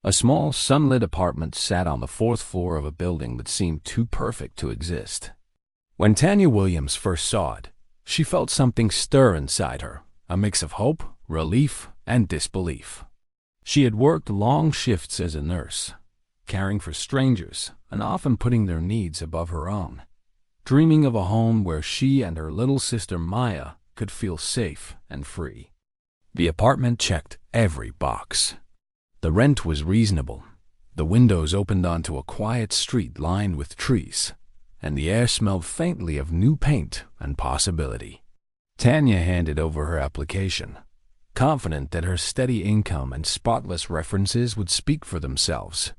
A small, sunlit apartment sat on the fourth floor of a building that seemed too perfect to exist. When Tanya Williams first saw it, she felt something stir inside her, a mix of hope, relief, and disbelief. She had worked long shifts as a nurse, caring for strangers and often putting their needs above her own, dreaming of a home where she and her little sister Maya could feel safe and free. The apartment checked every box. The rent was reasonable, the windows opened onto a quiet street lined with trees, and the air smelled faintly of new paint and possibility. Tanya handed over her application, confident that her steady income and spotless references would speak for themselves.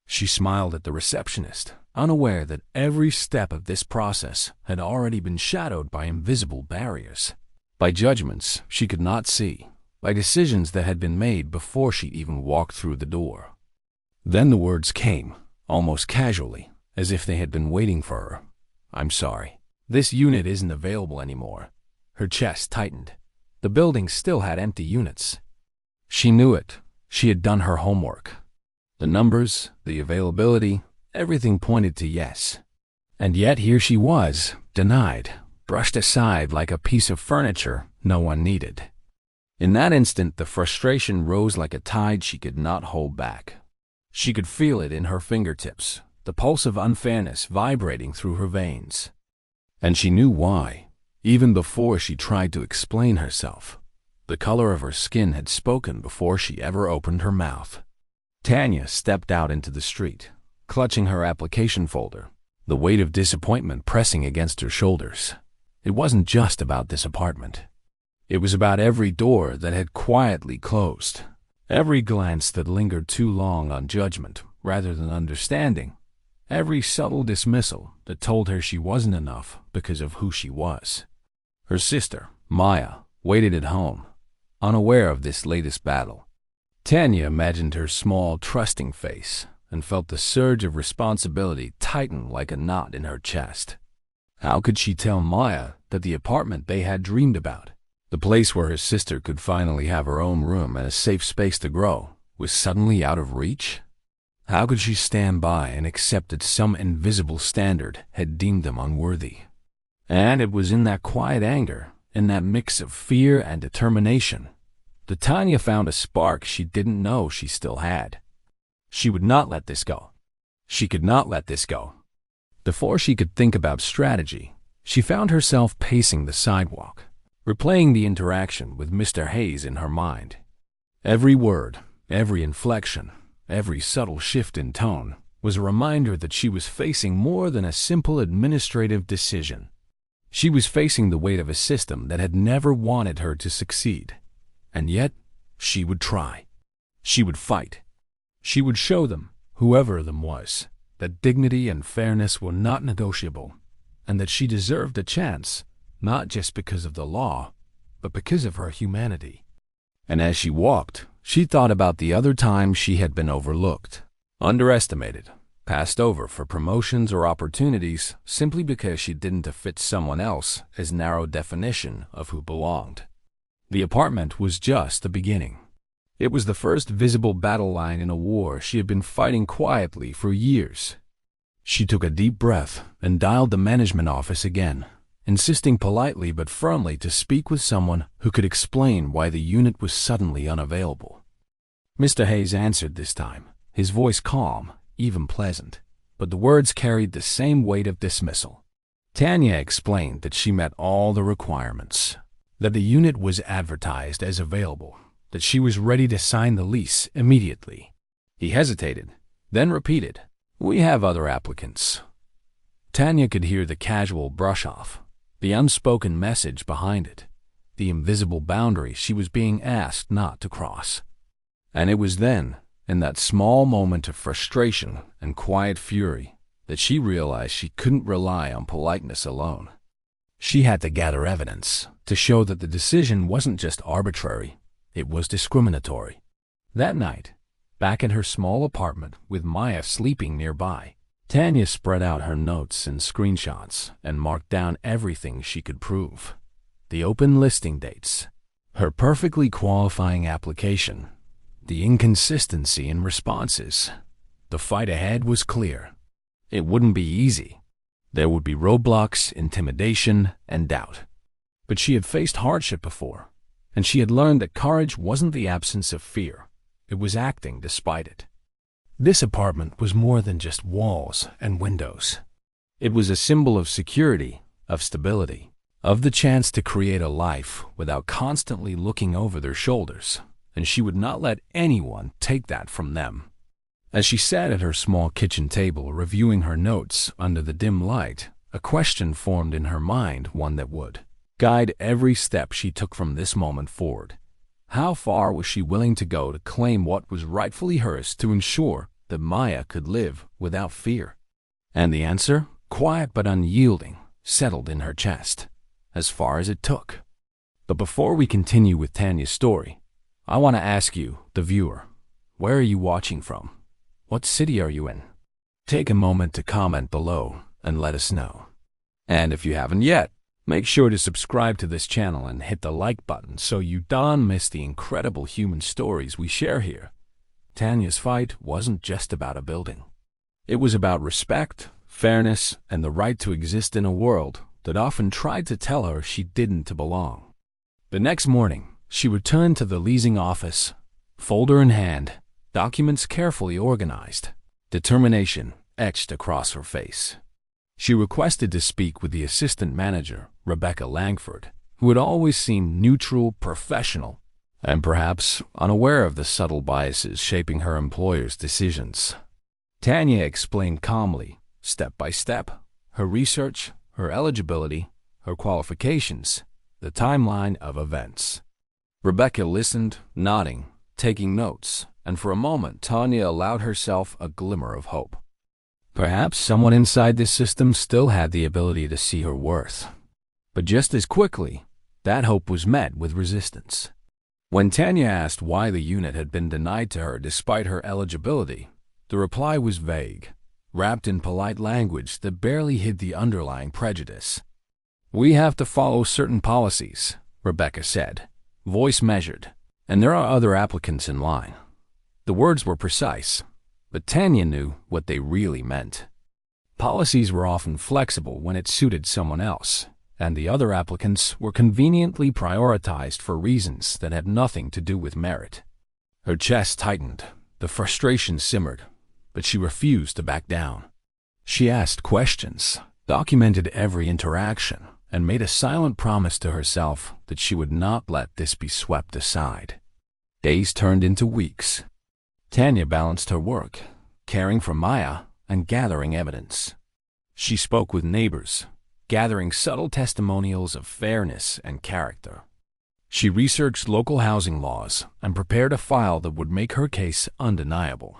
She smiled at the receptionist, unaware that every step of this process had already been shadowed by invisible barriers, by judgments she could not see, by decisions that had been made before she even walked through the door. Then the words came, almost casually, as if they had been waiting for her. "I'm sorry. This unit isn't available anymore." Her chest tightened. The building still had empty units. She knew it. She had done her homework. The numbers, the availability, everything pointed to yes. And yet here she was, denied, brushed aside like a piece of furniture no one needed. In that instant, the frustration rose like a tide she could not hold back. She could feel it in her fingertips, the pulse of unfairness vibrating through her veins. And she knew why, even before she tried to explain herself. The color of her skin had spoken before she ever opened her mouth. Tanya stepped out into the street, clutching her application folder, the weight of disappointment pressing against her shoulders. It wasn't just about this apartment. It was about every door that had quietly closed, every glance that lingered too long on judgment rather than understanding, every subtle dismissal that told her she wasn't enough because of who she was. Her sister, Maya, waited at home, unaware of this latest battle. Tanya imagined her small, trusting face and felt the surge of responsibility tighten like a knot in her chest. How could she tell Maya that the apartment they had dreamed about, the place where her sister could finally have her own room and a safe space to grow, was suddenly out of reach? How could she stand by and accept that some invisible standard had deemed them unworthy? And it was in that quiet anger, in that mix of fear and determination, that Tanya found a spark she didn't know she still had. She would not let this go. She could not let this go. Before she could think about strategy, she found herself pacing the sidewalk, replaying the interaction with Mr. Hayes in her mind. Every word, every inflection, every subtle shift in tone was a reminder that she was facing more than a simple administrative decision. She was facing the weight of a system that had never wanted her to succeed. And yet, she would try. She would fight. She would show them, whoever them was, that dignity and fairness were not negotiable, and that she deserved a chance, not just because of the law, but because of her humanity. And as she walked, she thought about the other times she had been overlooked, underestimated, passed over for promotions or opportunities simply because she didn't fit someone else's narrow definition of who belonged. The apartment was just the beginning. It was the first visible battle line in a war she had been fighting quietly for years. She took a deep breath and dialed the management office again, insisting politely but firmly to speak with someone who could explain why the unit was suddenly unavailable. Mr. Hayes answered this time, his voice calm, even pleasant, but the words carried the same weight of dismissal. Tanya explained that she met all the requirements, that the unit was advertised as available, that she was ready to sign the lease immediately. He hesitated, then repeated, "We have other applicants." Tanya could hear the casual brush-off, the unspoken message behind it, the invisible boundary she was being asked not to cross. And it was then, in that small moment of frustration and quiet fury, that she realized she couldn't rely on politeness alone. She had to gather evidence to show that the decision wasn't just arbitrary, it was discriminatory. That night, back in her small apartment with Maya sleeping nearby, Tanya spread out her notes and screenshots and marked down everything she could prove. The open listing dates, her perfectly qualifying application, the inconsistency in responses. The fight ahead was clear. It wouldn't be easy. There would be roadblocks, intimidation, and doubt. But she had faced hardship before, and she had learned that courage wasn't the absence of fear. It was acting despite it. This apartment was more than just walls and windows. It was a symbol of security, of stability, of the chance to create a life without constantly looking over their shoulders, and she would not let anyone take that from them. As she sat at her small kitchen table reviewing her notes under the dim light, a question formed in her mind, one that would guide every step she took from this moment forward. How far was she willing to go to claim what was rightfully hers to ensure that Maya could live without fear? And the answer, quiet but unyielding, settled in her chest, as far as it took. But before we continue with Tanya's story, I want to ask you, the viewer, where are you watching from? What city are you in? Take a moment to comment below and let us know. And if you haven't yet, make sure to subscribe to this channel and hit the like button so you don't miss the incredible human stories we share here. Tanya's fight wasn't just about a building. It was about respect, fairness, and the right to exist in a world that often tried to tell her she didn't belong. The next morning, she returned to the leasing office, folder in hand, documents carefully organized, determination etched across her face. She requested to speak with the assistant manager, Rebecca Langford, who had always seemed neutral, professional, and perhaps unaware of the subtle biases shaping her employer's decisions. Tanya explained calmly, step by step, her research, her eligibility, her qualifications, the timeline of events. Rebecca listened, nodding, taking notes, and for a moment Tanya allowed herself a glimmer of hope. Perhaps someone inside this system still had the ability to see her worth. But just as quickly, that hope was met with resistance. When Tanya asked why the unit had been denied to her despite her eligibility, the reply was vague, wrapped in polite language that barely hid the underlying prejudice. "We have to follow certain policies," Rebecca said, voice measured, "and there are other applicants in line." The words were precise, but Tanya knew what they really meant. Policies were often flexible when it suited someone else, and the other applicants were conveniently prioritized for reasons that had nothing to do with merit. Her chest tightened, the frustration simmered, but she refused to back down. She asked questions, documented every interaction, and made a silent promise to herself that she would not let this be swept aside. Days turned into weeks. Tanya balanced her work, caring for Maya and gathering evidence. She spoke with neighbors, gathering subtle testimonials of fairness and character. She researched local housing laws and prepared a file that would make her case undeniable.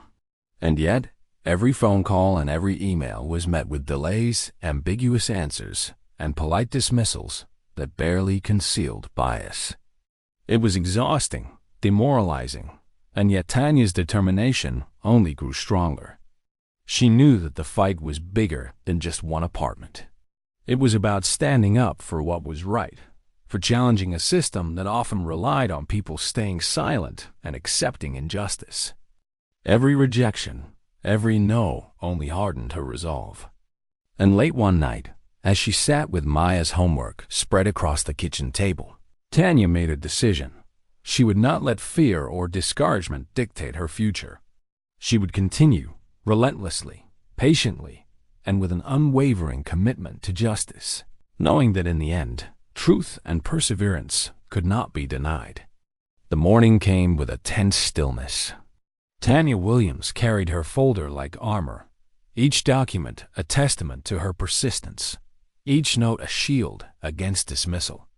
And yet, every phone call and every email was met with delays, ambiguous answers, and polite dismissals that barely concealed bias. It was exhausting, demoralizing, and yet Tanya's determination only grew stronger. She knew that the fight was bigger than just one apartment. It was about standing up for what was right, for challenging a system that often relied on people staying silent and accepting injustice. Every rejection, every no only hardened her resolve. And late one night, as she sat with Maya's homework spread across the kitchen table, Tanya made a decision. She would not let fear or discouragement dictate her future. She would continue, relentlessly, patiently, and with an unwavering commitment to justice, knowing that in the end, truth and perseverance could not be denied. The morning came with a tense stillness. Tanya Williams carried her folder like armor, each document a testament to her persistence, each note a shield against dismissal.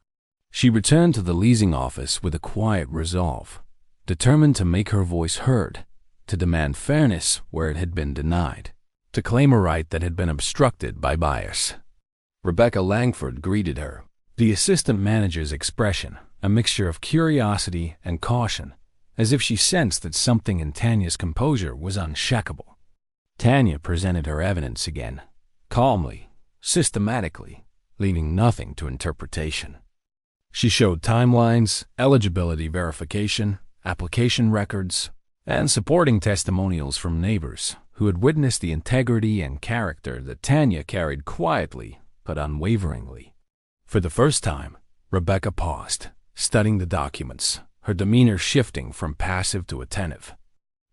She returned to the leasing office with a quiet resolve, determined to make her voice heard, to demand fairness where it had been denied, to claim a right that had been obstructed by bias. Rebecca Langford greeted her, the assistant manager's expression a mixture of curiosity and caution, as if she sensed that something in Tanya's composure was unshakable. Tanya presented her evidence again, calmly, systematically, leaving nothing to interpretation. She showed timelines, eligibility verification, application records, and supporting testimonials from neighbors who had witnessed the integrity and character that Tanya carried quietly but unwaveringly. For the first time, Rebecca paused, studying the documents, her demeanor shifting from passive to attentive.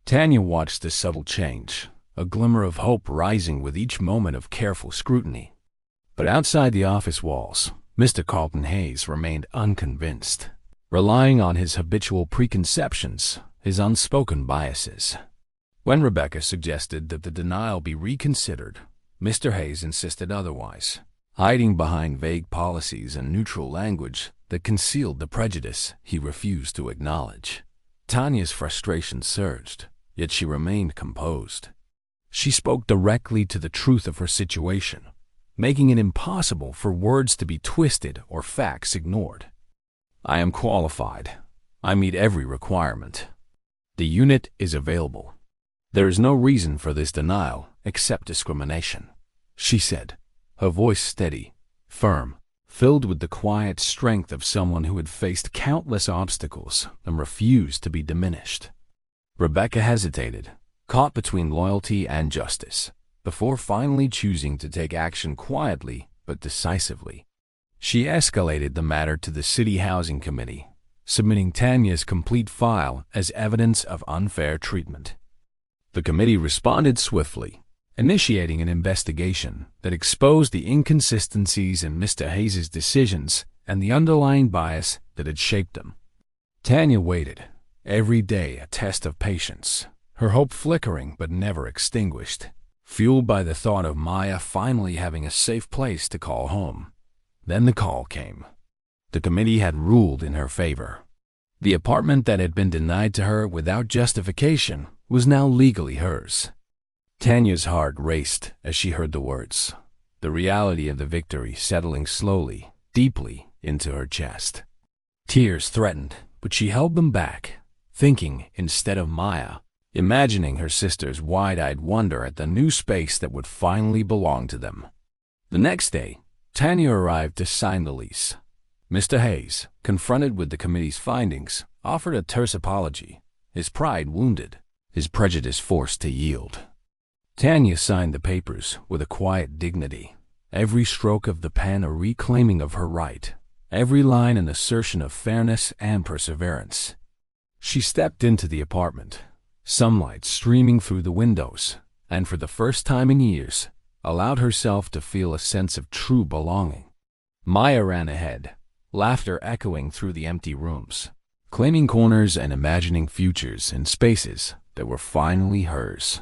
Tanya watched this subtle change, a glimmer of hope rising with each moment of careful scrutiny. But outside the office walls, Mr. Carlton Hayes remained unconvinced, relying on his habitual preconceptions, his unspoken biases. When Rebecca suggested that the denial be reconsidered, Mr. Hayes insisted otherwise, hiding behind vague policies and neutral language that concealed the prejudice he refused to acknowledge. Tanya's frustration surged, yet she remained composed. She spoke directly to the truth of her situation, making it impossible for words to be twisted or facts ignored. I am qualified. I meet every requirement. The unit is available. There is no reason for this denial except discrimination, she said, her voice steady, firm, filled with the quiet strength of someone who had faced countless obstacles and refused to be diminished. Rebecca hesitated, caught between loyalty and justice, before finally choosing to take action quietly but decisively. She escalated the matter to the City Housing Committee, submitting Tanya's complete file as evidence of unfair treatment. The committee responded swiftly, initiating an investigation that exposed the inconsistencies in Mr. Hayes' decisions and the underlying bias that had shaped them. Tanya waited, every day a test of patience, her hope flickering but never extinguished, fueled by the thought of Maya finally having a safe place to call home. Then the call came. The committee had ruled in her favor. The apartment that had been denied to her without justification was now legally hers. Tanya's heart raced as she heard the words, the reality of the victory settling slowly, deeply into her chest. Tears threatened, but she held them back, thinking instead of Maya, imagining her sister's wide-eyed wonder at the new space that would finally belong to them. The next day, Tanya arrived to sign the lease. Mr. Hayes, confronted with the committee's findings, offered a terse apology, his pride wounded, his prejudice forced to yield. Tanya signed the papers with a quiet dignity, every stroke of the pen a reclaiming of her right, every line an assertion of fairness and perseverance. She stepped into the apartment, sunlight streaming through the windows, and for the first time in years, allowed herself to feel a sense of true belonging. Maya ran ahead, laughter echoing through the empty rooms, claiming corners and imagining futures in spaces that were finally hers.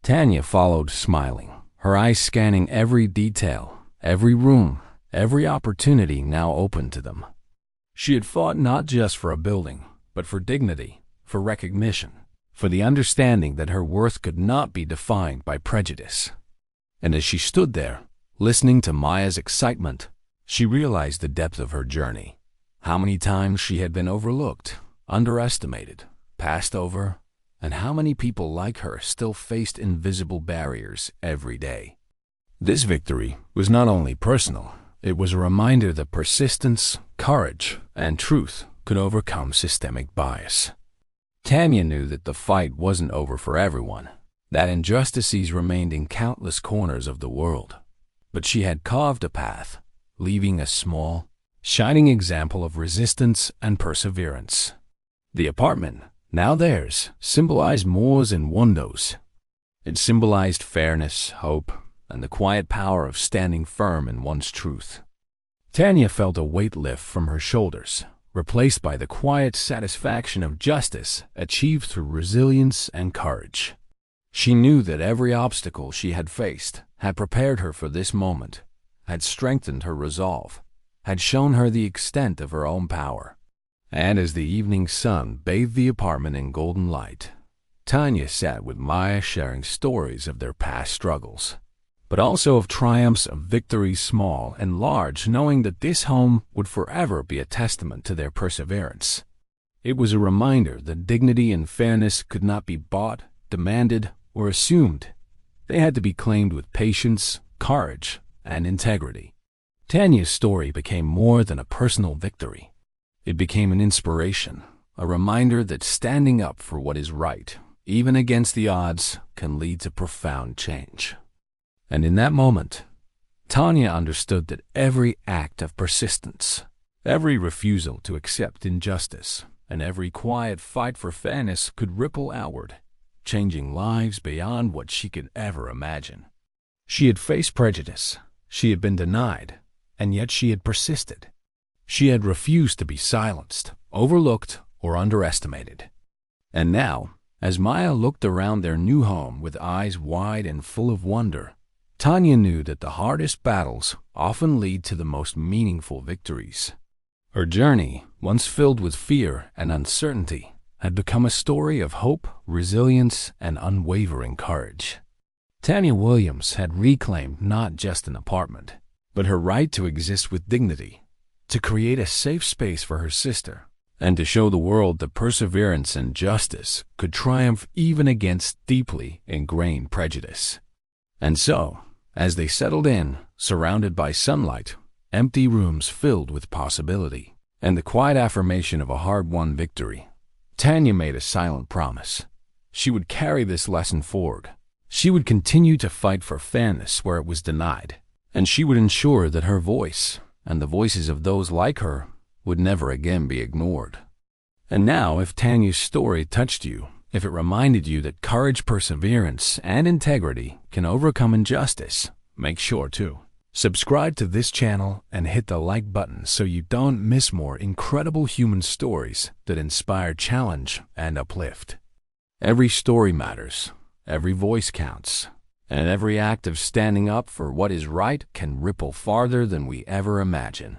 Tanya followed smiling, her eyes scanning every detail, every room, every opportunity now open to them. She had fought not just for a building, but for dignity, for recognition, for the understanding that her worth could not be defined by prejudice. And as she stood there, listening to Maya's excitement, she realized the depth of her journey, how many times she had been overlooked, underestimated, passed over, and how many people like her still faced invisible barriers every day. This victory was not only personal, it was a reminder that persistence, courage, and truth could overcome systemic bias. Tanya knew that the fight wasn't over for everyone, that injustices remained in countless corners of the world. But she had carved a path, leaving a small, shining example of resistance and perseverance. The apartment, now theirs, symbolized more than windows. It symbolized fairness, hope, and the quiet power of standing firm in one's truth. Tanya felt a weight lift from her shoulders, replaced by the quiet satisfaction of justice achieved through resilience and courage. She knew that every obstacle she had faced had prepared her for this moment, had strengthened her resolve, had shown her the extent of her own power. And as the evening sun bathed the apartment in golden light, Tanya sat with Maya sharing stories of their past struggles, but also of triumphs, of victories small and large, knowing that this home would forever be a testament to their perseverance. It was a reminder that dignity and fairness could not be bought, demanded, or assumed. They had to be claimed with patience, courage, and integrity. Tanya's story became more than a personal victory. It became an inspiration, a reminder that standing up for what is right, even against the odds, can lead to profound change. And in that moment, Tanya understood that every act of persistence, every refusal to accept injustice, and every quiet fight for fairness could ripple outward, changing lives beyond what she could ever imagine. She had faced prejudice, she had been denied, and yet she had persisted. She had refused to be silenced, overlooked, or underestimated. And now, as Maya looked around their new home with eyes wide and full of wonder, Tanya knew that the hardest battles often lead to the most meaningful victories. Her journey, once filled with fear and uncertainty, had become a story of hope, resilience, and unwavering courage. Tanya Williams had reclaimed not just an apartment, but her right to exist with dignity, to create a safe space for her sister, and to show the world that perseverance and justice could triumph even against deeply ingrained prejudice. And so, as they settled in, surrounded by sunlight, empty rooms filled with possibility, and the quiet affirmation of a hard-won victory, Tanya made a silent promise. She would carry this lesson forward. She would continue to fight for fairness where it was denied, and she would ensure that her voice, and the voices of those like her, would never again be ignored. And now, if Tanya's story touched you, if it reminded you that courage, perseverance, and integrity can overcome injustice, make sure to subscribe to this channel and hit the like button so you don't miss more incredible human stories that inspire, challenge, and uplift. Every story matters, every voice counts, and every act of standing up for what is right can ripple farther than we ever imagine.